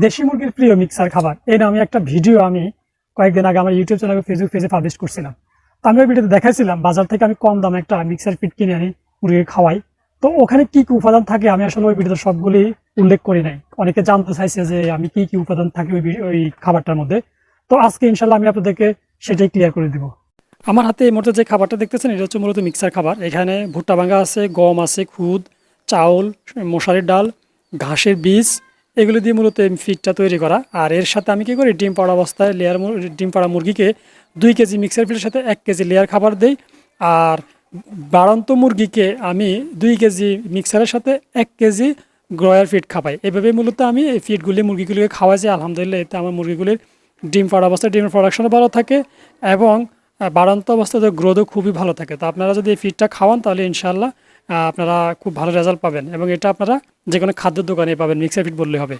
দেশি মুরগির প্রিয় মিক্সার খাবার এই নামে একটা ভিডিও আমি কয়েকদিন আগে আমার ইউটিউব চ্যানেল ফেসবুক পেজে পাবলিশ করছিলাম। তো আমি ওই ভিডিওতে দেখাইছিলাম বাজার থেকে আমি কম দামে একটা মিক্সার ফিট কিনে আনি মুরগিকে খাওয়াই। তো ওখানে কি কি উপাদান থাকে আমি আসলে ওই ভিডিওতে সবগুলি উল্লেখ করি নাই। অনেকে জানতে চাইছে যে আমি কি কি উপাদান থাকে ওই খাবারটার মধ্যে। তো আজকে ইনশাল্লাহ আমি আপনাদেরকে সেটাই ক্লিয়ার করে দিব। আমার হাতে এই মুহূর্তে যে খাবারটা দেখতেছেন এটা হচ্ছে মূলত মিক্সার খাবার। এখানে ভুট্টা ভাঙা আছে, গম আছে, খুদ, চাউল, মশারির ডাল, ঘাসের বীজ, এগুলো দিয়ে মূলত এই ফিডটা তৈরি করা। আর এর সাথে আমি কি করি, ডিম পাড়া অবস্থায় ডিম পাড়া মুরগিকে 2 কেজি মিক্সার ফিডের সাথে 1 কেজি লেয়ার খাবার দেই। আর বাড়ন্ত মুরগিকে আমি 2 কেজি মিক্সারের সাথে 1 কেজি গ্রয়ার ফিড খাওয়াই। এভাবে মূলত আমি এই ফিডগুলি মুরগিগুলিকে খাওয়াই যে আলহামদুলিল্লাহ এতে আমার মুরগিগুলির ডিম পাড়া অবস্থায় ডিমের প্রোডাকশনও ভালো থাকে এবং বাড়ন্ত অবস্থাতে গ্রোথও খুবই ভালো থাকে। তো আপনারা যদি এই ফিডটা খাওয়ান তাহলে ইনশাআল্লাহ আপনারা খুব ভালো রেজাল্ট পাবেন এবং এটা আপনারা যে কোনো খাদ্যের দোকানে পাবেন, মিক্সার ফিড বললে হবে।